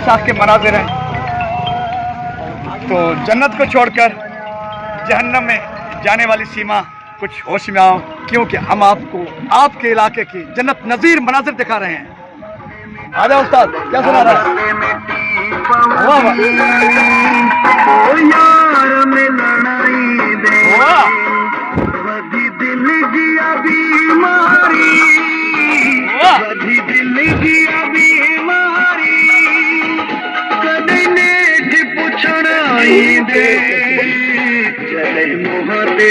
शाह के मनाजिर हैं। तो जन्नत को छोड़कर जहन्नम में जाने वाली सीमा, कुछ होश में आओ, क्योंकि हम आपको आपके इलाके की जन्नत नज़ीर मनाजिर दिखा रहे हैं। आ जाओ उस्ताद, क्या सुना रहा है? वाह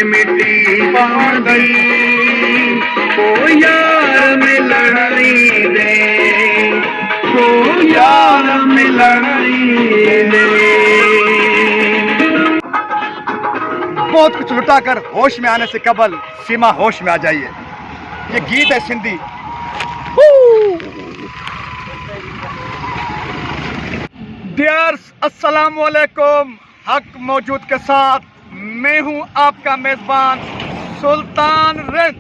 मिट्टी पान गई ओ यार में लड़ाई दे, ओ यार में लड़ाई दे। बहुत कुछ लुटाकर होश में आने से कबल सीमा होश में आ जाइए। ये गीत है सिंधी। डियर्स, अस्सलाम वालेकुम। हक मौजूद के साथ मैं हूं आपका मेजबान सुल्तान रिंद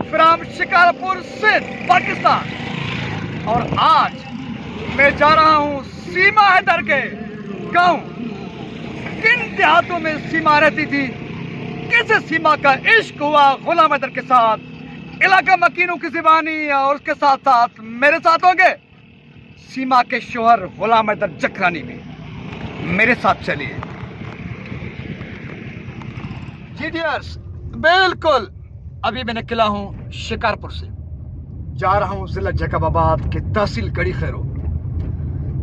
फ्रॉम शिकारपुर सिंध, पाकिस्तान। और आज मैं जा रहा हूं सीमा हैदर के गांव। किन देहातों में सीमा रहती थी, कैसे सीमा का इश्क हुआ गुलाम हैदर के साथ, इलाका मकीनों की ज़बानी और उसके साथ साथ मेरे साथ होंगे सीमा के शोहर गुलाम हैदर जखरानी में। मेरे साथ चलिए। जी डियर्स, बिल्कुल अभी मैं निकला हूं शिकारपुर से, जा रहा हूं जिला जैकबाबाद के तहसील गड़ी खैरो।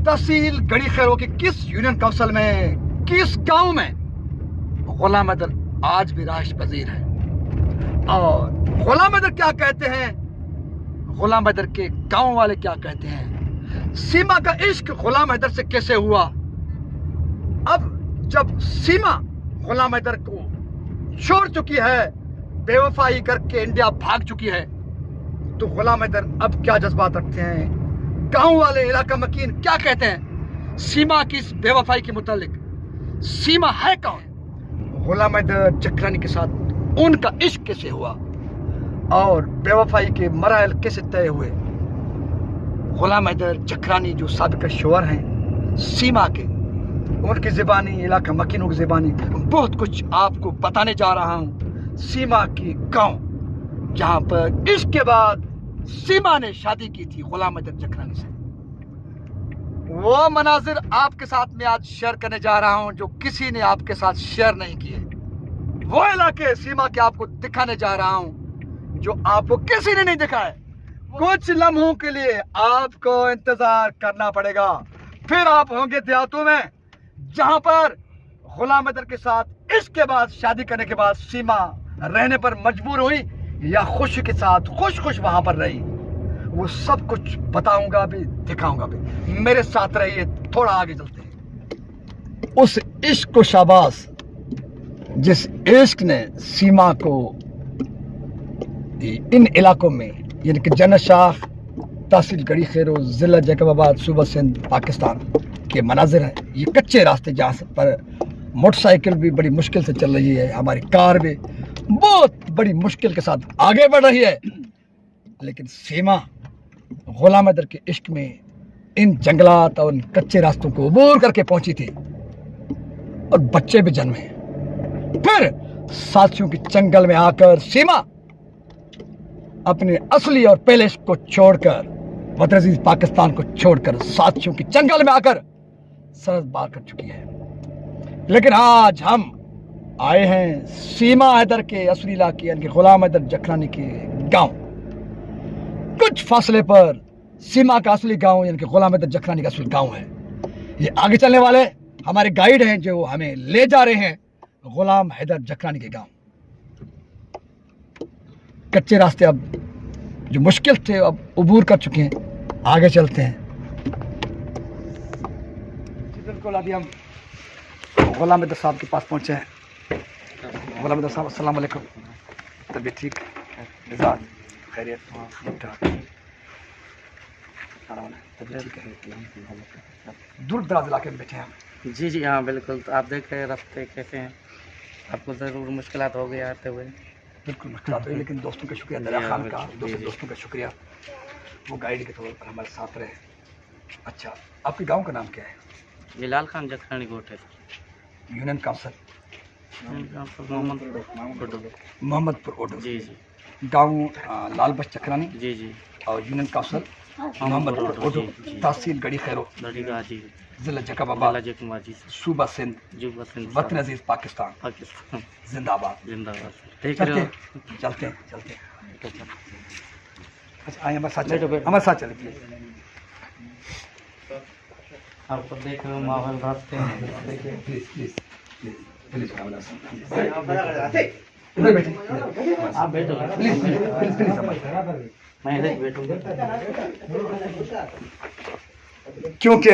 तहसील गड़ी खैरो के किस यूनियन काउंसिल में, किस गांव में गुलाम हैदर आज भी राइश पजीर है। और गुलाम हैदर क्या कहते हैं, गुलाम हैदर के गांव वाले क्या कहते हैं, सीमा का इश्क गुलाम हैदर से कैसे हुआ। अब जब सीमा गुलाम हैदर को छोड़ चुकी है, बेवफाई करके इंडिया भाग चुकी है, तो गुलाम हैदर अब क्या जज्बात रखते हैं, गांव वाले इलाका मकीन क्या कहते हैं सीमा की इस बेवफाई के मुतालिक। सीमा है कौन, गुलाम हैदर जखरानी के साथ उनका इश्क कैसे हुआ और बेवफाई के मराइल कैसे तय हुए। गुलाम हैदर जखरानी जो साबिक़ शोहर हैं सीमा के, उनकी ज़बानी, इलाका मकीनों की ज़बानी, बहुत कुछ आपको बताने जा रहा हूँ। सीमा की गांव जहाँ पर इश्क के बाद सीमा ने शादी की थी गुलाम हैदर जखरानी से, वो मनाजिर आपके साथ में आज शेयर करने जा रहा हूँ जो किसी ने आपके साथ शेयर नहीं किए। वो इलाके सीमा के आपको दिखाने जा रहा हूँ जो आपको किसी ने नहीं दिखाए। कुछ लम्हों के लिए आपको इंतजार करना पड़ेगा, फिर आप होंगे देहातों में जहां पर गुलाम हैदर के साथ इसके बाद शादी करने के बाद सीमा रहने पर मजबूर हुई या खुशी के साथ खुश खुश वहां पर रही। वो सब कुछ बताऊंगा भी, दिखाऊंगा भी। मेरे साथ रहिए, थोड़ा आगे चलते हैं। उस इश्क को शाबाश जिस इश्क ने सीमा को इन इलाकों में, यानी कि जन्नत शाह, तहसील गड़ी खैरो, जिला जैकबाबाद, सूबा सिंध, पाकिस्तान के मनाजिर हैं। ये कच्चे रास्ते जहाँ पर मोटरसाइकिल भी बड़ी मुश्किल से चल रही है, हमारी कार भी बहुत बड़ी मुश्किल के साथ आगे बढ़ रही है, लेकिन सीमा गुलाम हैदर के इश्क में इन जंगलात और इन कच्चे रास्तों को अबूर करके पहुंची थी और बच्चे भी जन्मे। फिर साथियों के जंगल में आकर सीमा अपने असली और पहले इश्क को छोड़कर, वतन अजीज पाकिस्तान को छोड़कर साथियों के जंगल में आकर सरहद पार कर चुकी है। लेकिन आज हम आए हैं सीमा हैदर के असली इलाके, यानी कि गुलाम हैदर जखरानी के गांव। कुछ फासले पर सीमा का असली गांव, यानी कि गुलाम हैदर जखरानी का असली गांव है। ये आगे चलने वाले हमारे गाइड हैं जो हमें ले जा रहे हैं गुलाम हैदर जखरानी के गांव। कच्चे रास्ते अब जो मुश्किल थे अब अबूर कर चुके हैं, आगे चलते हैं। बिल्कुल अभी हम गुलाम हैदर साहब के पास पहुंचे हैं। गुलाम हैदर साहब, अस्सलाम वालेकुम। तबीयत ठीक, मिजाज खैरियत, ठीक ठाक, दूर दराज इलाके में बैठे हैं। जी जी हाँ बिल्कुल। तो आप देख रहे हैं रास्ते कैसे हैं, आपको ज़रूर मुश्किलात हो गई आते हुए। बिल्कुल मुश्किलात हुई, लेकिन दोस्तों का शुक्रिया, दरिया खान का, दोस्तों का शुक्रिया, वो गाइड के तौर पर हमारे साथ रहे। अच्छा, आपके गांव का नाम क्या है? बिलाल खान जखरानी गोट है। यूनियन काउंसिल मोहम्मदपुर ओडो, जी जी गांव लाल बख्श चक्रानी जी जी और यूनियन काउंसिल मोहम्मदपुर ओडो, तहसील गढ़ी खैरो, लड़ीगा जी जिला जकाबाबाद, जकमा जी सूबा सिंध, जी वतन वतन अजीज पाकिस्तान पाकिस्तान जिंदाबाद। जिंदाबाद। देख चलते रहे हो? हैं, चलते हैं, चलते हैं। अच्छा, आइए हमारे साथ चलिए, हमारे साथ चलिए प्लीज। आपको देख रहे हो माहौल रास्ते हैं। देखिए प्लीज प्लीज प्लीज प्लीज हमारे साथ इधर बैठिए, आप बैठो, प्लीज प्लीज प्लीज प्लीज। मैं इधर बैठूंगा। क्योंकि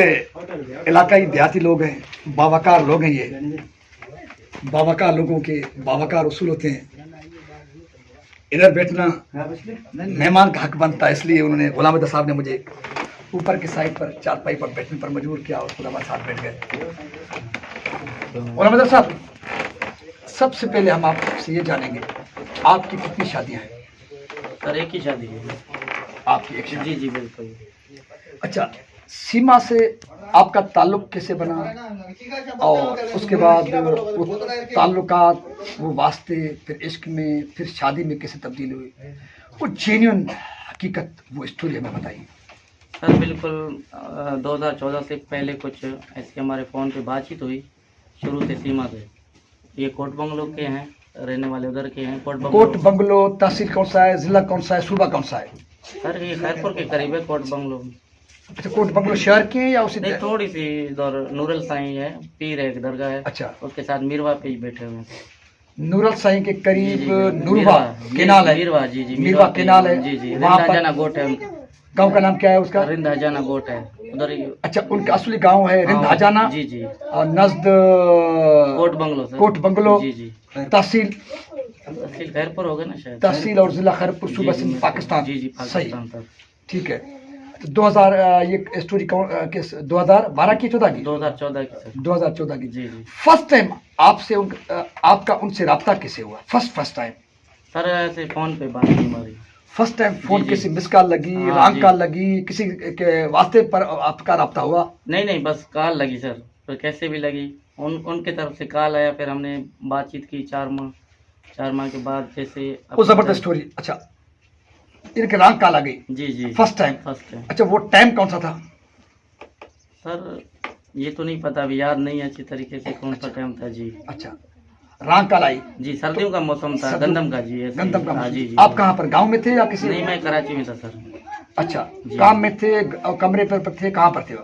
इलाकाई देहाती लोग हैं, बावकार लोग हैं, ये बावकार लोगों के बावकार उसूल होते हैं। इधर बैठना मेहमान का हक बनता है, इसलिए उन्होंने गुलाम अहमद साहब ने मुझे ऊपर की साइड पर चारपाई पर बैठने पर मजबूर किया और खुद हमारे साथ बैठ गए। गुलाम अहमद साहब, सबसे पहले हम आपसे ये जानेंगे, आपकी कितनी शादियां हैं? सर एक ही शादी है। आपकी एक शादी? जी जी बिल्कुल। अच्छा, सीमा से आपका ताल्लुक कैसे बना और उसके बाद वो ताल्लुकात, वो वास्ते, फिर इश्क में, फिर शादी में कैसे तब्दील हुई, वो जेन्युइन हकीकत, वो स्टोरी हमें बताइए। सर बिल्कुल 2014 से पहले कुछ ऐसे हमारे फ़ोन पे बातचीत हुई शुरू से सीमा से। ये कोट बंगलो के हैं, रहने वाले उधर के हैं। कोट बंगलो तहसील कौन सा है, जिला कौन सा है, सूबा कौन सा है? सर ये खैरपुर के करीब है कोट बंगलो। अच्छा, कोट बंगलो शहर के हैं या उसी? नहीं, थोड़ी सी इधर नूरल साईं है, पीर है, एक दरगाह है। अच्छा, उसके साथ मीरवा पे ही बैठे हुए हैं। नूरल साईं के करीब जी, नूरवा केनाल है। मीरवा जी जी मीरवा केनाल है। जी जी। वहाँ पर रिंदा गोट है उनका। गांव का नाम क्या है उसका? रिंद हजाना गोट है उधर ही। अच्छा, उनका असली गांव है रिंद हजाना। जी जी। और नजद Kot bungalow sir. Kot bungalow. जी जी। तहसील तहसील खैरपुर होगा ना शायद। तहसील और जिला खैरपुर, सूबा सिंध, पाकिस्तान। जी जी सही, पाकिस्तान तक। ठीक है। तो 2000 ये स्टोरी 2012 की 14 की? 2014 की सर। 2014 की। जी जी। फर्स्ट टाइम आपसे आपका उनसे राब्ता कैसे हुआ? फर्स्ट टाइम सर ऐसे फोन पे बात हुई हमारी। फर्स्ट टाइम फोन जी, कैसे? जी। मिस कॉल लगी, हाँ, रॉन्ग जी। कॉल लगी, किसी के वास्ते पर आपका राब्ता हुआ? नहीं नहीं, बस कॉल लगी सर। तो कैसे भी लगी, उनके तरफ से कॉल आया, फिर हमने बातचीत की 4 माह के बाद। जैसे वो जबरदस्त स्टोरी। अच्छा, इनके रॉन्ग कॉल आ गई? जी जी। First time? First time. अच्छा, वो टाइम कौन सा था? सर ये तो नहीं पता, अभी याद नहीं है अच्छी तरीके से कौन सा टाइम था जी। अच्छा, रॉन्ग कॉल आई? जी, सर्दियों का मौसम था, सर्दियों- गंदम का जी। ऐसे ही। गंदम का हाँ, मौसम। जी जी। आप कहाँ पर, गांव में थे या किसी? नहीं, मैं कराची में था सर। अच्छा, जी। काम में थे, कमरे पर थे, कहाँ पर थे?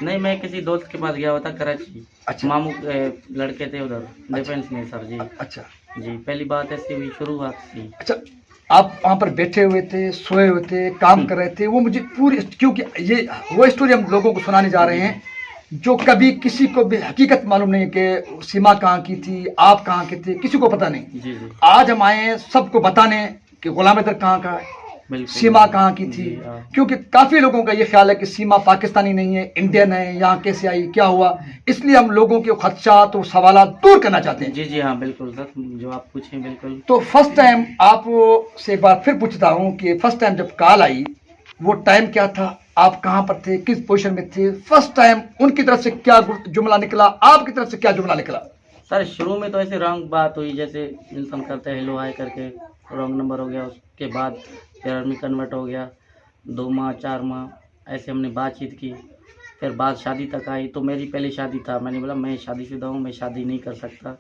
नहीं, मैं किसी दोस्त के पास गया हुआ था कराची। अच्छा। मामू के लड़के थे उधर डिफेंस में सर जी। अच्छा जी, पहली बात ऐसी हुई, शुरुआत थी। अच्छा, आप वहाँ पर बैठे हुए थे, सोए हुए थे, काम कर रहे थे, वो मुझे पूरी, क्योंकि ये वो स्टोरी हम लोगों को सुनाने जा रहे हैं जो कभी किसी को भी हकीकत मालूम नहीं कि सीमा कहाँ की थी, आप कहाँ के थे, किसी को पता नहीं। जी जी आज हम आए हैं सबको बताने कि गुलाम हैदर कहाँ का है, बिल्कुल। सीमा कहाँ की थी। जी, हाँ। क्योंकि काफी लोगों का ये ख्याल है कि सीमा पाकिस्तानी नहीं है, इंडियन है, यहाँ कैसे आई, क्या हुआ, इसलिए हम लोगों के खदशात और सवाल दूर करना चाहते हैं। जी जी हाँ बिल्कुल सर, जो आप पूछें बिल्कुल। तो फर्स्ट टाइम आप से एक बार फिर पूछता हूँ कि फर्स्ट टाइम जब कॉल आई, वो टाइम क्या था, आप कहाँ पर थे, किस पोजीशन में थे, फर्स्ट टाइम उनकी तरफ से क्या जुमला निकला, आपकी तरफ से क्या जुमला निकला? सर शुरू में तो ऐसे रॉन्ग बात हुई, जैसे इंसान करते हैं हेलो हाय करके, रॉन्ग नंबर हो गया। उसके बाद फिर में कन्वर्ट हो गया, 2 माह 4 माह ऐसे हमने बातचीत की। फिर बात शादी तक आई, तो मेरी पहली शादी था। मैंने बोला मैं शादीशुदा हूँ, मैं शादी नहीं कर सकता।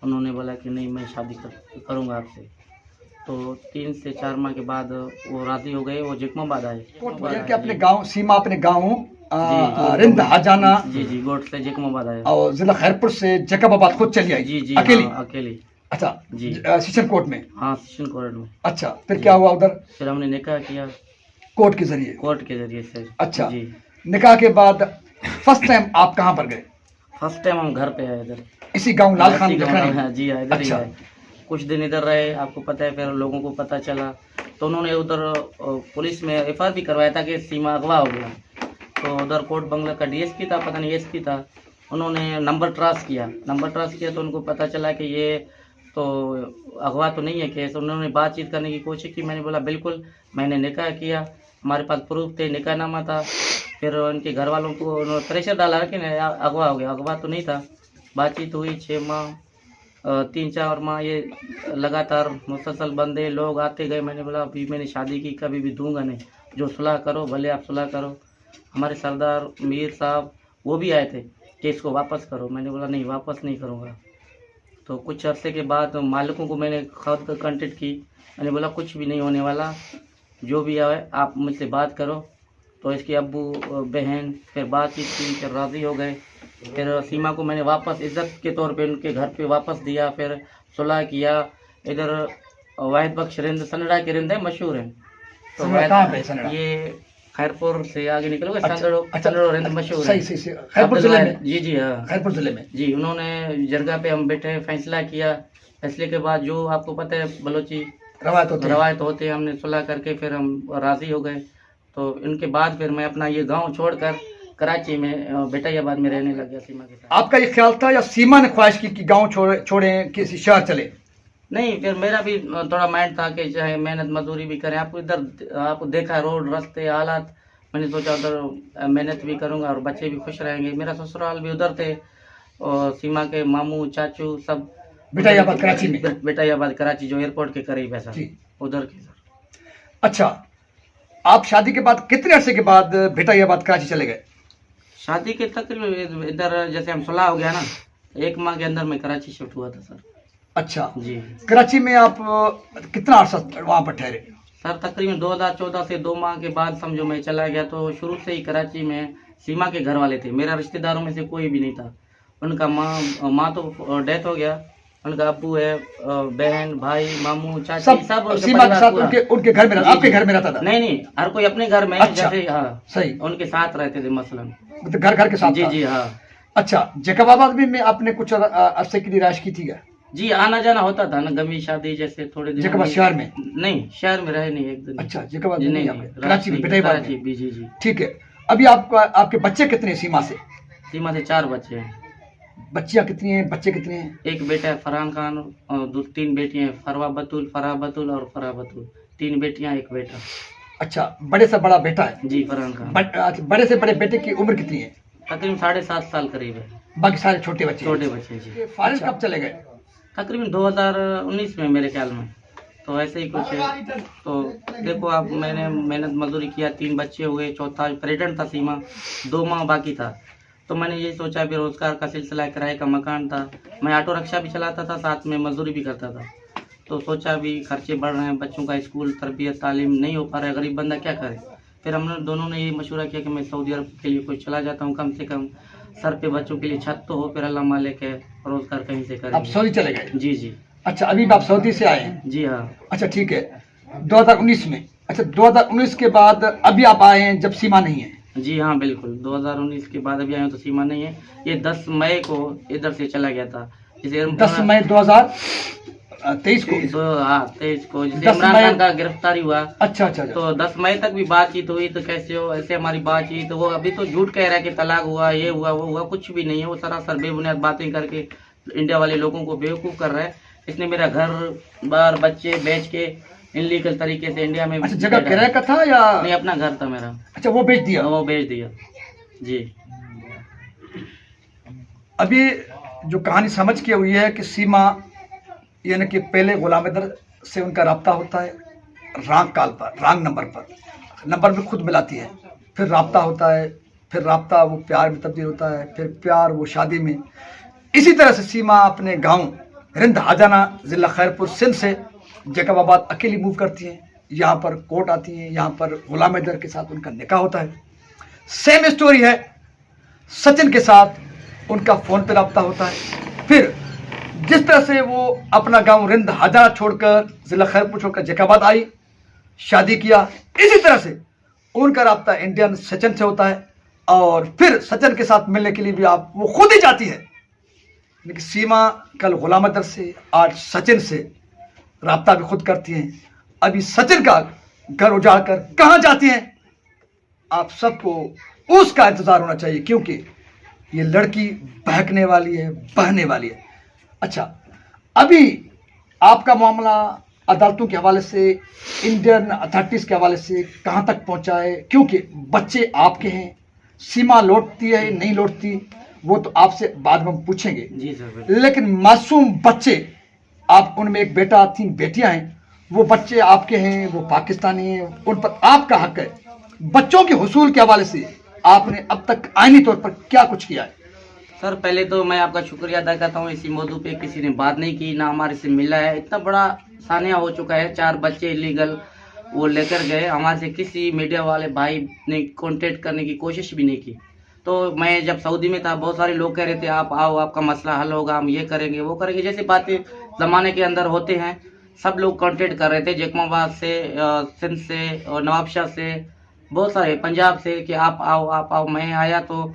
उन्होंने बोला कि नहीं, मैं शादी करूँगा आपसे। तो 3 से 4 माह के बाद वो राजी हो गए, वो जकमाबाद आए। कि अपने गांव, सीमा अपने गांव जी, रिंद हजाना जी जी, गोट से जकमाबाद आए। और जिला खैरपुर से जकाबाबाद खुद चली आई? जी जी अकेली? हाँ, अकेली। अच्छा जी। सेशन कोर्ट में? हाँ, सेशन कोर्ट में। अच्छा, फिर क्या हुआ उधर? फिर हमने निकाह किया कोर्ट के जरिए? कोर्ट के जरिए से। अच्छा जी। निकाह के बाद फर्स्ट टाइम आप कहाँ पर गए? फर्स्ट टाइम हम घर पे आए इधर, इसी गांव लाल खान इसी गाँव जखरानी? में। हाँ जी हाँ, इधर ही अच्छा। आए। कुछ दिन इधर रहे, आपको पता है। फिर लोगों को पता चला तो उन्होंने उधर पुलिस में एफआईआर भी करवाया था कि सीमा अगवा हो गया। तो उधर कोर्ट बंगला का डीएसपी था, पता नहीं एसपी था, उन्होंने नंबर ट्रांस किया तो उनको पता चला कि ये तो अगवा तो नहीं है केस। उन्होंने बातचीत करने की कोशिश की। मैंने बोला बिल्कुल, मैंने निकाह किया, हमारे पास प्रूफ थे, निकाहनामा था। फिर उनके घर वालों को उन्होंने प्रेशर डाला कि नहीं अगवा हो गया, अगवा तो नहीं था। बातचीत हुई 6 माह 3-4 माह ये लगातार मुसलसल बंदे लोग आते गए। मैंने बोला अभी मैंने शादी की, कभी भी दूंगा नहीं, जो सुलह करो भले आप सुलह करो। हमारे सरदार मीर साहब वो भी आए थे कि इसको वापस करो। मैंने बोला नहीं, वापस नहीं करूँगा। तो कुछ अरसे के बाद मालिकों को मैंने खुद कांटेक्ट की। मैंने बोला कुछ भी नहीं होने वाला, जो भी आए आप मुझसे बात करो। तो इसके अब्बू बहन फिर बातचीत की, फिर राज़ी हो गए। फिर सीमा को मैंने वापस इज़्ज़त के तौर पे उनके घर पे वापस दिया, फिर सुलह किया। इधर वाहिद बख्श रिंद सनड़ा के रिंद है, मशहूर है। तो कहाँ पे सनड़ा? ये खैरपुर से आगे निकलोगे, अच्छा, सनड़ो रिंद मशहूर है। सही खैरपुर जिले में। जी हाँ, खैरपुर जिले में जी। उन्होंने जरगा पे हम बैठे, फैसला किया। फैसले के बाद जो आपको पता है बलोची रवायत होते हैं, हमने सुलह करके फिर हम राज़ी हो गए। तो इनके बाद फिर मैं अपना ये गांव छोड़कर कराची में बेटायाबाद में रहने लग गया सीमा के साथ। आपका ये ख्याल था या सीमा ने ख्वाहिश की कि गांव छोड़ें, किसी शहर चले? नहीं, फिर मेरा भी थोड़ा माइंड था कि चाहे मेहनत मजदूरी भी करें। आपको इधर आपको देखा रोड रास्ते हालात, मैंने सोचा उधर मेहनत भी करूंगा और बच्चे भी खुश रहेंगे। मेरा ससुराल भी उधर थे और सीमा के मामू चाचू सब बेटायाबाद कराची में। बेटायाबाद कराची जो एयरपोर्ट के करीब है सर, उधर के सर। अच्छा, आप शादी के बाद कितने अरसे के बाद बेटायाबाद कराची चले गए? शादी के तकरीबन इधर जैसे हम सुलह हो गया ना, 1 माह के अंदर मैं कराची शिफ्ट हुआ था सर। अच्छा जी। कराची में आप कितना अरसा वहाँ पर ठहरे? सर तकरीबन 2014 से 2 माह के बाद समझो मैं चला गया। तो शुरू से ही कराची में सीमा के घर वाले थे, मेरा रिश्तेदारों में से कोई भी नहीं था। उनका माँ तो डेथ हो गया, उनका अब्बू है, बहन भाई मामू चाची सब सीमा के साथ उनके घर में आपके घर में रहता था? नहीं, हर कोई अपने घर में। अच्छा, जैसे हाँ सही, उनके साथ रहते थे मसलन, मतलब घर के साथ। जी हाँ। अच्छा, जैकबाबाद में आपने कुछ अरसे की रिहाइश की थी क्या? जी, आना जाना होता था ना, गमी शादी जैसे थोड़े दिन। जैकबाबाद शहर में? नहीं, शहर में रहे नहीं एक दिन। अच्छा, जैकबाबाद में नहीं, कराची में, बेटायाबाद में। जी। ठीक है, अभी आपके बच्चे कितने हैं सीमा से? सीमा से 4 बच्चे हैं। बच्चियां कितनी हैं, बच्चे कितने हैं? एक बेटा है फरहान खान और 3 बेटियां हैं, फरवा बतूल, फराह बतूल और फराह बतूल। 3 बेटियां, 1 बेटा। अच्छा, बड़े से बड़ा बेटा है? जी, फरहान खान। बड़े से बड़े बेटे की उम्र कितनी है? तकरीबन 7.5 साल करीब है। बाकी सारे छोटे बच्चे जी। फारिज कब चले गए? तकरीबन 2019 में मेरे ख्याल में, तो ऐसे ही कुछ है। तो देखो आप, मैंने मेहनत मजदूरी किया, 3 बच्चे हुए, चौथा प्रेग्नेंट था सीमा, 2 माह बाकी था। तो मैंने ये सोचा भी रोजगार का सिलसिला, किराए का मकान था, मैं ऑटो रिक्शा भी चलाता था, साथ में मजदूरी भी करता था। तो सोचा भी खर्चे बढ़ रहे हैं, बच्चों का स्कूल तरबियत तालीम नहीं हो पा रहा है, गरीब बंदा क्या करे। फिर हम दोनों ने ये मशवरा किया कि मैं सऊदी अरब के लिए कोई चला जाता हूँ, कम से कम सर पे बच्चों के लिए छत तो हो, फिर अल्लाह मालिक है रोजगार कहीं से करें। आप सऊदी चले गए? जी। अच्छा, अभी आप सऊदी से आए हैं? जी हाँ। अच्छा, ठीक है, 2019 में। अच्छा, 2019 के बाद अभी आप आए हैं जब सीमा नहीं है? जी हाँ, बिल्कुल 2019 के बाद अभी आए तो सीमा नहीं है। ये 10 मई को इधर से चला गया था। 10 मई 2023 को? हाँ, 23 को, जिसे इमरान खान का गिरफ्तारी हुआ। अच्छा। तो 10 मई तक भी बातचीत हुई। तो कैसे हो, ऐसे हमारी बातचीत, वो अभी तो झूठ कह रहा है कि तलाक हुआ, ये हुआ, वो हुआ, कुछ भी नहीं है। वो सरासर बेबुनियाद बातें करके इंडिया वाले लोगों को बेवकूफ़ कर रहा है। इसने मेरा घर बार बच्चे बेच के इनलीगल तरीके से इंडिया में। अच्छा, जगह किराए का था या? नहीं, अपना घर था मेरा। अच्छा, वो बेच दिया? वो बेच दिया जी। अभी जो कहानी समझ के हुई है कि सीमा यानी कि पहले गुलाम से उनका रब्ता होता है रॉन्ग कॉल पर, रॉन्ग नंबर में खुद मिलाती है, फिर रब्ता होता है, फिर रब्ता वो प्यार में तब्दील होता है, फिर प्यार वो शादी में। इसी तरह से सीमा अपने गांव रिंद हाजाना ज़िला खैरपुर सिंध से जैकबाबाद अकेली मूव करती हैं। यहाँ पर कोर्ट आती हैं, यहाँ पर गुलाम हैदर के साथ उनका निकाह होता है। सेम स्टोरी है, सचिन के साथ उनका फ़ोन पर रब्ता होता है। फिर जिस तरह से वो अपना गांव रिंद हाजाना छोड़कर ज़िला खैरपुर छोड़कर जैकबाबाद आई, शादी किया, इसी तरह से उनका रब्ता इंडियन सचिन से होता है। और फिर सचिन के साथ मिलने के लिए भी वो खुद ही जाती है। लेकिन सीमा कल गुलाम हैदर से, आज सचिन से रब्ता भी खुद करती हैं। अभी सचिन का घर उजाड़ कर कहाँ जाती हैं, आप सबको उसका इंतजार होना चाहिए, क्योंकि ये लड़की बहकने वाली है, बहने वाली है। अच्छा, अभी आपका मामला अदालतों के हवाले से, इंडियन अथॉरिटीज के हवाले से कहाँ तक पहुँचा है? क्योंकि बच्चे आपके हैं, सीमा लौटती है नहीं लौटती वो तो आपसे बाद में हम पूछेंगे। जी सर बिल्कुल। लेकिन मासूम बच्चे, आप उनमें एक बेटा 3 बेटियां हैं, वो बच्चे आपके हैं, वो पाकिस्तानी हैं, उन पर आपका हक है। बच्चों के हुसूल के हवाले से आपने अब तक आईनी तौर पर क्या कुछ किया है? सर पहले तो मैं आपका शुक्रिया अदा करता हूँ, इसी मौजू पे किसी ने बात नहीं की, ना हमारे से मिला है। इतना बड़ा सानिया हो चुका है, 4 बच्चे इलीगल वो लेकर गए, हमारे से किसी मीडिया वाले भाई ने कांटेक्ट करने की कोशिश भी नहीं की। तो मैं जब सऊदी में था, बहुत सारे लोग कह रहे थे आप आओ, आपका मसला हल होगा, हम ये करेंगे वो करेंगे, जैसी बातें ज़माने के अंदर होते हैं। सब लोग कांटेक्ट कर रहे थे, जैकमाबाद से, सिंध से और नवाबशाह से, बहुत सारे पंजाब से कि आप आओ आप आओ। मैं आया तो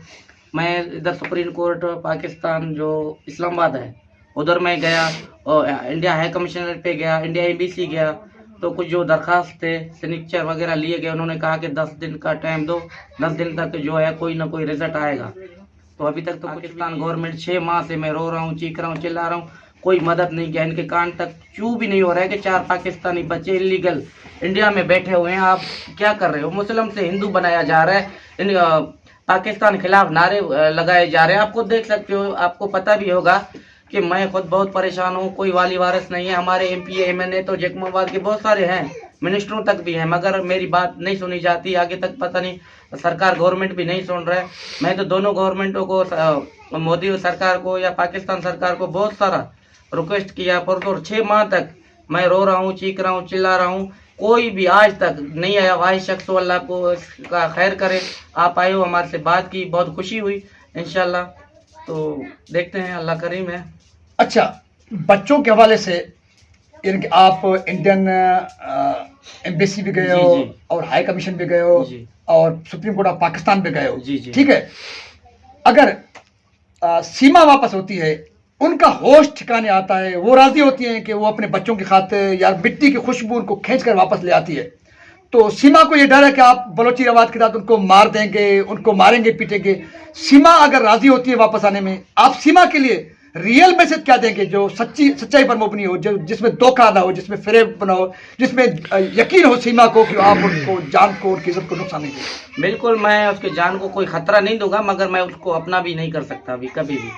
मैं इधर सुप्रीम कोर्ट पाकिस्तान जो इस्लामाबाद है उधर मैं गया, और इंडिया हाई कमिश्नर पे गया, इंडिया एम्बेसी गया, तो कुछ जो दरखास्त थे सिग्नेचर वगैरह लिए गए। उन्होंने कहा कि 10 दिन का टाइम दो, 10 दिन तक जो है कोई ना कोई रिजल्ट आएगा। तो अभी तक तो पाकिस्तान गवर्नमेंट 6 माह से मैं रो रहा हूँ, चीख रहा हूँ, चिल्ला रहा हूँ, कोई मदद नहीं किया। इनके कान तक चू भी नहीं हो रहा है कि 4 पाकिस्तानी बच्चे इलीगल इंडिया में बैठे हुए हैं, आप क्या कर रहे हो? मुस्लिम से हिंदू बनाया जा रहा है, पाकिस्तान खिलाफ नारे लगाए जा रहे हैं। आप खुद देख सकते हो, आपको पता भी होगा कि मैं खुद बहुत परेशान हूँ, कोई वाली वारिस नहीं है। हमारे MP MNA तो जैकमाबाद के बहुत सारे हैं, मिनिस्टरों तक भी हैं, मगर मेरी बात नहीं सुनी जाती। आगे तक पता नहीं सरकार गवर्नमेंट भी नहीं सुन रहा है। मैं तो दोनों गवर्नमेंटों को, मोदी सरकार को या पाकिस्तान सरकार को बहुत सारा रिक्वेस्ट किया, पर तो 6 माह तक मैं रो रहा हूँ, चीख रहा हूँ, चिल्ला रहा हूँ, कोई भी आज तक नहीं आया। वाहि शख्स हो, अल्लाह को इसका खैर करे। आप आए हो, हमारे से बात की, बहुत खुशी हुई। इंशाल्लाह तो देखते हैं, अल्लाह करीम है। अच्छा, बच्चों के हवाले से यानी कि आप इंडियन एम्बेसी भी गए जी, हो जी। और हाई कमीशन भी गए हो जी। और सुप्रीम कोर्ट ऑफ पाकिस्तान भी गए हो, जी, जी। ठीक है। अगर सीमा वापस होती है, उनका होश ठिकाने आता है, वो राजी होती हैं कि वो अपने बच्चों की खातिर या मिट्टी की खुशबू उनको खींच कर वापस ले आती है, तो सीमा को ये डर है कि आप बलोची रवाज के साथ उनको मार देंगे, उनको मारेंगे पीटेंगे। सीमा अगर राजी होती है वापस आने में, आप सीमा के लिए रियल मैसेज क्या देंगे जो सच्चाई पर मुबनी हो, जो जिसमें धोखा ना हो, जिसमें फरेब ना हो, जिसमें यकीन हो सीमा को कि आप उनको जान को, उनकी इज्जत को नुकसान नहीं देंगे? बिल्कुल, मैं उसके जान को कोई खतरा नहीं दूंगा, मगर मैं उसको अपना भी नहीं कर सकता अभी कभी भी,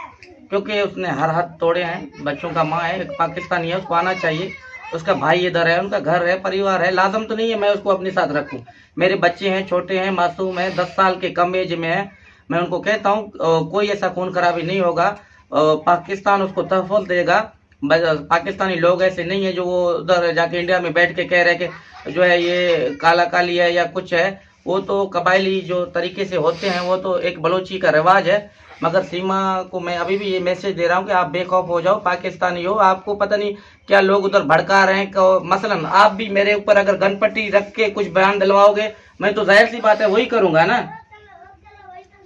क्योंकि उसने हर हाथ तोड़े हैं। बच्चों का माँ है, एक पाकिस्तानी है, उसको आना चाहिए। उसका भाई इधर है, उनका घर है, परिवार है, लाजम तो नहीं है मैं उसको अपने साथ रखूं। मेरे बच्चे हैं, छोटे हैं, मासूम हैं, 10 साल के कम एज में है। मैं उनको कहता हूँ कोई ऐसा खून खराबी नहीं होगा, पाकिस्तान उसको तहफ़्फ़ुज़ देगा। पाकिस्तानी लोग ऐसे नहीं है जो वो उधर जाके इंडिया में बैठ के कह रहे हैं कि जो है ये काला काली है या कुछ है। वो तो कबायली जो तरीके से होते हैं, वो तो एक बलोची का रिवाज है। मगर सीमा को मैं अभी भी ये मैसेज दे रहा हूँ कि आप बेखौफ हो जाओ, पाकिस्तानी हो। आपको पता नहीं क्या लोग उधर भड़का रहे हैं। मसलन आप भी मेरे ऊपर अगर गनपट्टी रख के कुछ बयान दिलवाओगे, मैं तो जाहिर सी बात है वही करूंगा ना।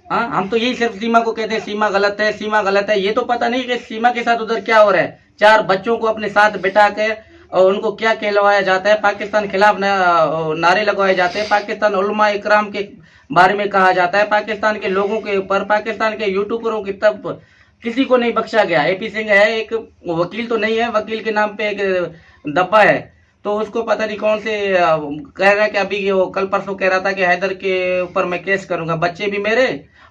हाँ, हम तो यही सिर्फ सीमा को कहते हैं सीमा गलत है, सीमा गलत है। ये तो पता नहीं कि सीमा के साथ उधर क्या हो रहा है। 4 बच्चों को अपने साथ बिठा के और उनको क्या कहलवाया जाता है, पाकिस्तान खिलाफ नारे लगवाए जाते हैं, पाकिस्तान उलमा इकराम के बारे में कहा जाता है, पाकिस्तान के लोगों के ऊपर, पाकिस्तान के यूट्यूबरों की तब किसी को नहीं बख्शा गया। AP सिंह है, एक वकील तो नहीं है, वकील के नाम पे एक दब्बा है, तो उसको पता नहीं कौन से कह रहा है कि अभी वो कल परसों कह रहा था कि हैदर के ऊपर मैं केस करूंगा। बच्चे भी मेरे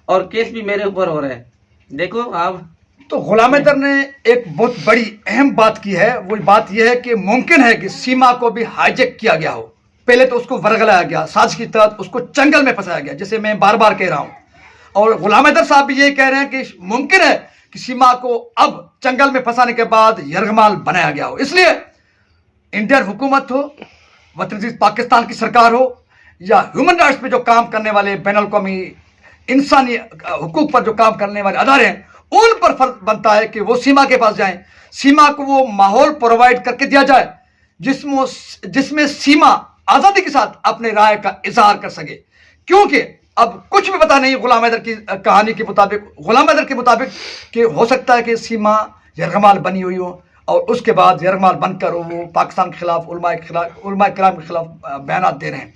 और केस भी मेरे ऊपर हो रहा है। देखो आप। तो गुलाम हैदर ने एक बहुत बड़ी अहम बात की है। वो बात यह है कि मुमकिन है कि सीमा को भी हाईजैक किया गया हो। पहले तो उसको वरगलाया गया, साजिश के तहत उसको जंगल में फंसाया गया, जैसे मैं बार बार कह रहा हूं। और गुलाम हैदर साहब भी ये कह रहे हैं कि मुमकिन है कि सीमा को अब जंगल में फंसाने के बाद यरगमाल बनाया गया हो। इसलिए इंडियन हुकूमत हो, वतन पाकिस्तान की सरकार हो, या ह्यूमन राइट्स पे जो काम करने वाले बैनुल-अक़वामी इंसानी हुकूक पर जो काम करने वाले अदारे हैं, उन पर फर्ज बनता है कि वो सीमा के पास जाएं, सीमा को वो माहौल प्रोवाइड करके दिया जाए जिसमें सीमा आज़ादी के साथ अपने राय का इजहार कर सके। क्योंकि अब कुछ भी पता नहीं गुलाम हैदर की कहानी के मुताबिक, गुलाम हैदर के मुताबिक, कि हो सकता है कि सीमा यरगमाल बनी हुई हो और उसके बाद यरगमाल बनकर वो पाकिस्तान के खिलाफ, उलमा किराम के खिलाफ बयान दे रहे हैं।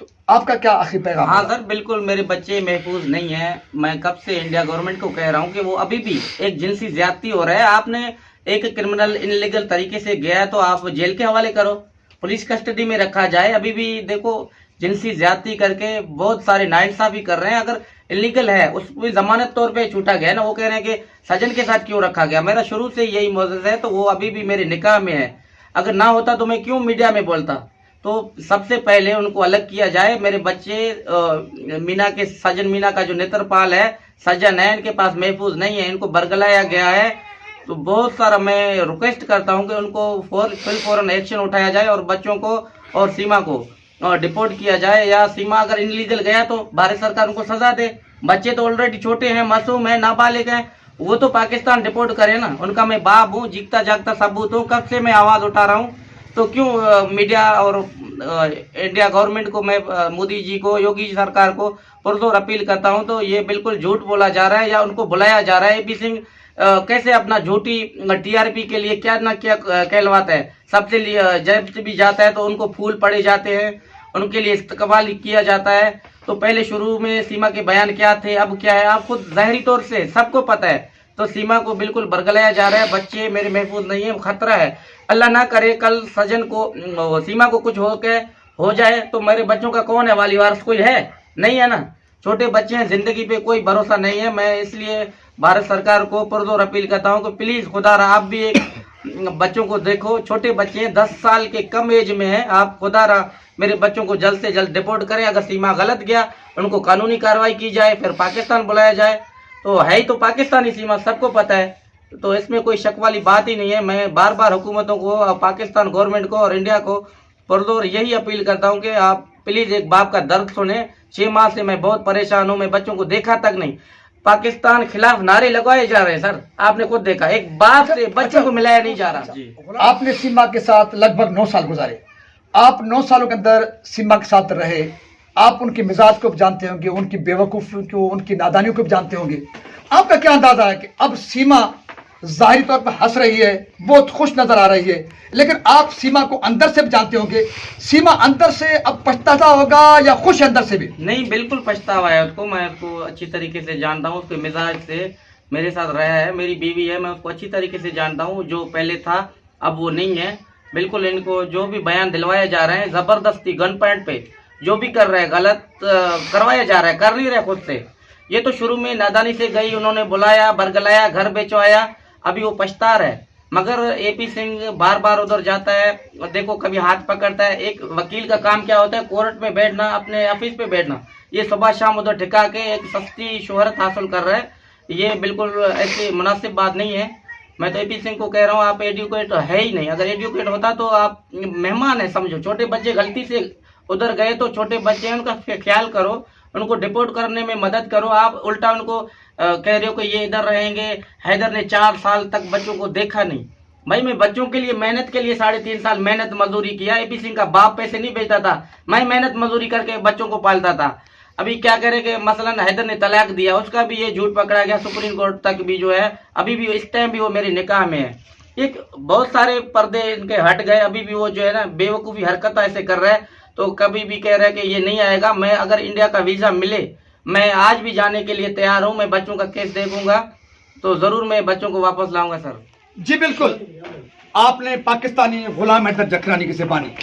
तो आपका क्या आखिरी पैगाम हाँ होगा? सर, बिल्कुल मेरे बच्चे महफूज नहीं है। मैं कब से इंडिया गवर्नमेंट को कह रहा हूँ कि वो अभी भी एक जिनसी ज्यादती हो रहा है। आपने एक क्रिमिनल इनलीगल तरीके से गया है तो आप जेल के हवाले करो, पुलिस कस्टडी में रखा जाए। अभी भी देखो जिनसी ज्यादती करके बहुत सारे नाइंसाफी कर रहे हैं। अगर इलीगल है उस भी जमानत तौर पे छूटा गया ना, वो कह रहे हैं कि सजन के साथ क्यों रखा गया। मेरा शुरू से यही मौजूद है, तो वो अभी भी मेरे निकाह में है। अगर ना होता तो मैं क्यों मीडिया में बोलता। तो सबसे पहले उनको अलग किया जाए। मेरे बच्चे मीना के सजन, मीना का जो नेत्रपाल है सजन है, इनके पास महफूज नहीं है, इनको बरगलाया गया है। तो बहुत सारा मैं रिक्वेस्ट करता हूं कि उनको फौरन एक्शन उठाया जाए और बच्चों को और सीमा को डिपोर्ट किया जाए, या सीमा अगर इनलीगल गया तो भारत सरकार उनको सजा दे। बच्चे तो ऑलरेडी छोटे हैं, मासूम है, नाबालिग हैं, वो तो पाकिस्तान डिपोर्ट करे ना। उनका मैं बाप हूँ, जीता जागता सबूत हूँ, कब से मैं आवाज उठा रहा हूँ। तो क्यों मीडिया और इंडिया गवर्नमेंट को मैं मोदी जी को, योगी जी सरकार को पुरजोर अपील करता हूं। तो ये बिल्कुल झूठ बोला जा रहा है या उनको बुलाया जा रहा है। एपी सिंह कैसे अपना झूठी टीआरपी के लिए क्या ना क्या कहलवाता है। सबसे जब भी जाता है तो उनको फूल पड़े जाते हैं, उनके लिए इस्तकबाल किया जाता है। तो पहले शुरू में सीमा के बयान क्या थे, अब क्या है, आप खुद ज़ाहिरी तौर से सबको पता है। तो सीमा को बिल्कुल बरगलाया जा रहा है। बच्चे मेरे महफूज नहीं है, खतरा है। अल्लाह ना करे कल सजन को, सीमा को कुछ हो जाए तो मेरे बच्चों का कौन है वाली वारिस? कोई है नहीं है ना। छोटे बच्चे हैं, जिंदगी पे कोई भरोसा नहीं है। मैं इसलिए भारत सरकार को पुरजोर अपील करता हूं कि प्लीज खुदारा आप भी एक बच्चों को देखो। छोटे बच्चे हैं, 10 साल के कम एज में है। आप खुदारा मेरे बच्चों को जल्द से जल्द डिपोर्ट करें। अगर सीमा गलत गया उनको कानूनी कार्रवाई की जाए, फिर पाकिस्तान बुलाया जाए। तो है ही तो पाकिस्तानी सीमा, सबको पता है। तो इसमें कोई शक वाली बात ही नहीं है। मैं बार बार हुकूमतों को, पाकिस्तान गवर्नमेंट को और इंडिया को पुरजोर यही अपील करता हूं कि आप प्लीज एक बाप का दर्द सुने। 6 माह से मैं बहुत परेशान हूं, मैं बच्चों को देखा तक नहीं। पाकिस्तान खिलाफ नारे लगवाए जा रहे हैं सर, आपने खुद देखा। एक बाप से बच्चों को मिलाया नहीं जा रहा जी। आपने सीमा के साथ लगभग 9 साल गुजारे। आप 9 सालों के अंदर सीमा के साथ रहे। आप उनके मिजाज को भी जानते होंगे, उनकी बेवकूफ़ी को, उनकी नादानियों को भी जानते होंगे। आपका क्या अंदाजा है कि अब सीमा जाहिर तौर पर हंस रही है, बहुत खुश नजर आ रही है, लेकिन आप सीमा को अंदर से भी जानते होंगे। सीमा अंदर से अब पछताता होगा या खुश है अंदर से भी? नहीं, बिल्कुल पछतावा है उसको। मैं उसको अच्छी तरीके से जानता हूँ, उसके मिजाज से मेरे साथ रहा है। मेरी बीवी है, मैं उसको अच्छी तरीके से जानता हूँ। जो पहले था अब वो नहीं है। बिल्कुल इनको जो भी बयान दिलवाए जा रहे हैं, जबरदस्ती गन पॉइंट पे जो भी कर रहे हैं, गलत करवाया जा रहा है, कर नहीं रहे खुद से। ये तो शुरू में नादानी से गई, उन्होंने बुलाया, बरगलाया, घर बेचवाया, अभी वो पछता रहा है। मगर एपी सिंह बार बार उधर जाता है, देखो कभी हाथ पकड़ता है। एक वकील का काम क्या होता है? कोर्ट में बैठना, अपने ऑफिस पे बैठना। ये सुबह शाम उधर ठिका के एक सस्ती शोहरत हासिल कर रहा है। ये बिल्कुल ऐसी मुनासिब बात नहीं है। मैं तो एपी सिंह को कह रहा हूँ, आप एडुकेट है ही नहीं। अगर एडुकेट होता तो आप मेहमान है समझो। छोटे बच्चे गलती से उधर गए तो छोटे बच्चे हैं, उनका ख्याल करो, उनको डिपोर्ट करने में मदद करो। आप उल्टा उनको कह रहे हो कि ये इधर रहेंगे। हैदर ने 4 साल तक बच्चों को देखा नहीं। भाई मैं बच्चों के लिए मेहनत के लिए 3.5 साल मेहनत मजदूरी किया। एपी सिंह का बाप पैसे नहीं भेजता था, मैं मेहनत मजदूरी करके बच्चों को पालता था। अभी क्या करे कि मसलन हैदर ने तलाक दिया, उसका भी ये झूठ पकड़ा गया सुप्रीम कोर्ट तक भी जो है। अभी भी इस टाइम भी वो मेरे निकाह में है। एक बहुत सारे पर्दे इनके हट गए, अभी भी वो जो है ना बेवकूफ़ी हरकत ऐसे कर रहा है। तो कभी भी कह रहा है कि ये नहीं आएगा। मैं अगर इंडिया का वीज़ा मिले, मैं आज भी जाने के लिए तैयार हूँ। मैं बच्चों का केस देखूंगा तो ज़रूर मैं बच्चों को वापस लाऊंगा सर। जी बिल्कुल। आपने पाकिस्तानी गुलाम हैदर जखरानी की ज़बानी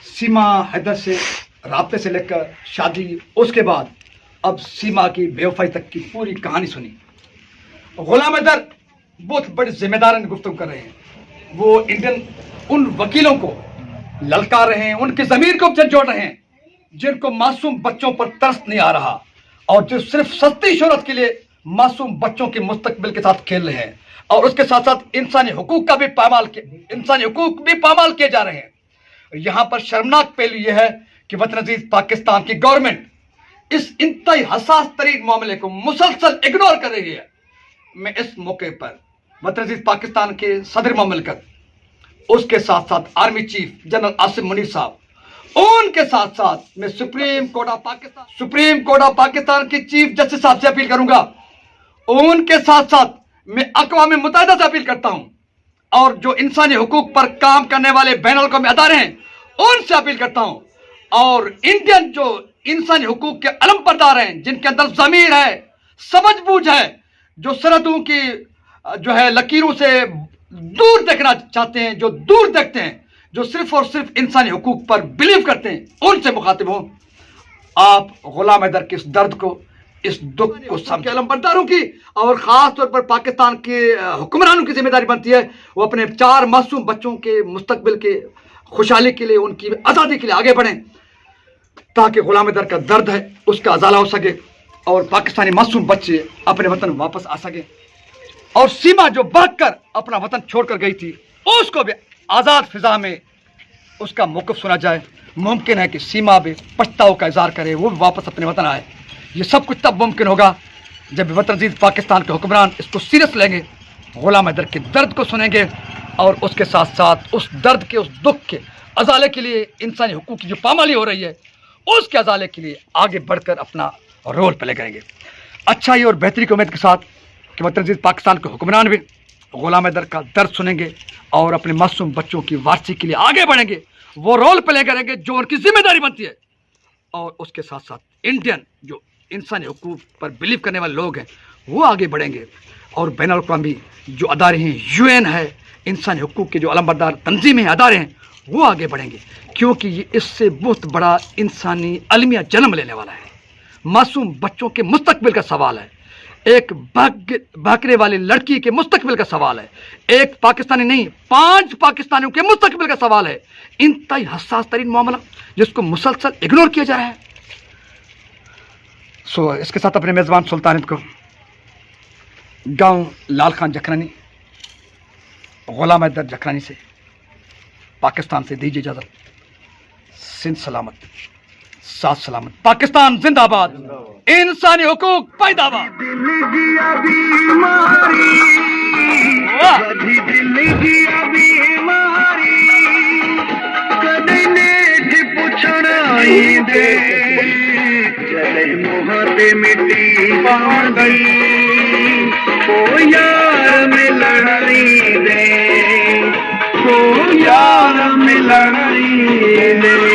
सीमा हैदर से राब्ते से लेकर शादी, उसके बाद अब सीमा की बेवफाई तक की पूरी कहानी सुनी। गुलाम हैदर बहुत बड़े जिम्मेदारान गुफ्तगू कर रहे हैं। वो इंडियन उन वकीलों को ललकार रहे हैं, उनकी ज़मीर को झंझोड़ रहे हैं जिनको मासूम बच्चों पर तरस नहीं आ रहा और जो सिर्फ सस्ती शोहरत के लिए मासूम बच्चों के मुस्तकबिल के साथ खेल रहे हैं। और उसके साथ साथ इंसानी हुकूक भी पामाल किए जा रहे हैं। यहाँ पर शर्मनाक पहलू यह है कि वतन अजीज पाकिस्तान की गवर्नमेंट इस इंतहाई हसास तरीन मामले को मुसलसल इग्नोर कर रही है। मैं इस मौके पर वतन अजीज पाकिस्तान के सदर ममलकत, उसके साथ साथ army chief general Asim Munir साहब, उनके साथ साथ मैं सुप्रीम कोर्ट ऑफ पाकिस्तान के चीफ जस्टिस साहब से अपील करूंगा। उनके साथ साथ मैं अक़वाम मुत्तहिदा से अपील करता हूं और जो इंसानी हुकूक पर काम करने वाले बैनुल अक़वामी अदारे हैं उनसे अपील करता हूं, और इंडियन जो इंसानी हुकूक के अलम बरदार हैं, जिनके अंदर ज़मीर है, समझबूझ है, जो सरहदों की जो है लकीरों से दूर देखना चाहते हैं, जो दूर देखते हैं, जो सिर्फ और सिर्फ इंसानी हुकूक पर बिलीव करते हैं, उनसे मुखातिब हो। आप गुलाम हैदर के इस दर्द को, इस दुख को समझे। अलमबरदारों की और ख़ास तौर पर पाकिस्तान के हुक्मरानों की जिम्मेदारी बनती है वो अपने 4 मासूम बच्चों के मुस्तकबिल के खुशहाली के लिए, उनकी आज़ादी के लिए आगे बढ़ें, ताकि गुलाम हैदर का दर्द है उसका अजाला हो सके और पाकिस्तानी मासूम बच्चे अपने वतन वापस आ सके। और सीमा जो भागकर अपना वतन छोड़कर गई थी, उसको भी आज़ाद फिजा में उसका मौक़िफ़ सुना जाए। मुमकिन है कि सीमा भी पछताव का इज़हार करे, वो भी वापस अपने वतन आए। ये सब कुछ तब मुमकिन होगा जब वतन अजीज़ पाकिस्तान के हुक्मरान इसको सीरियस लेंगे, गुलाम हैदर के दर्द को सुनेंगे और उसके साथ साथ उस दर्द के, उस दुख के अजाले के लिए, इंसानी हुकूक की जो पामाली हो रही है उसके अजाले के लिए आगे बढ़कर अपना रोल प्ले करेंगे। अच्छाई और बेहतरी की उम्मीद के साथ कि वतन अजीज़ पाकिस्तान के हुक्मरान भी गुलाम हैदर का दर्द सुनेंगे और अपने मासूम बच्चों की वारसी के लिए आगे बढ़ेंगे, वो रोल प्ले करेंगे जो उनकी जिम्मेदारी बनती है। और उसके साथ साथ इंडियन जो इंसानी हुकूक पर बिलीव करने वाले लोग हैं वो आगे बढ़ेंगे और बैनुल अक़वामी जो अदारे हैं, UN है, इंसानी हुकूक के जो अलमबरदार तंजीमें हैं, अदारे हैं, वो आगे बढ़ेंगे, क्योंकि ये इससे बहुत बड़ा इंसानी अलमिया जन्म लेने वाला है। मासूम बच्चों के मुस्तकबिल का सवाल है, एक भागने वाली लड़की के मुस्तकबिल का सवाल है, एक पाकिस्तानी नहीं 5 पाकिस्तानियों के मुस्तकबिल का सवाल है। इंतहाई हसास तरीन मामला जिसको मुसलसल इग्नोर किया जा रहा है। इसके साथ अपने मेज़बान सुल्तानियत को, गांव लाल खान जखरानी, गुलाम हैदर जखरानी से, पाकिस्तान से दीजिए इजाज़त। सिंध सलामत, साथ सलामत, पाकिस्तान जिंदाबाद, इंसानी हुकूक पैदाबाद। मिट्टी पान गई ओ यार में लड़ाई दे, ओ यार में लड़ाई दे।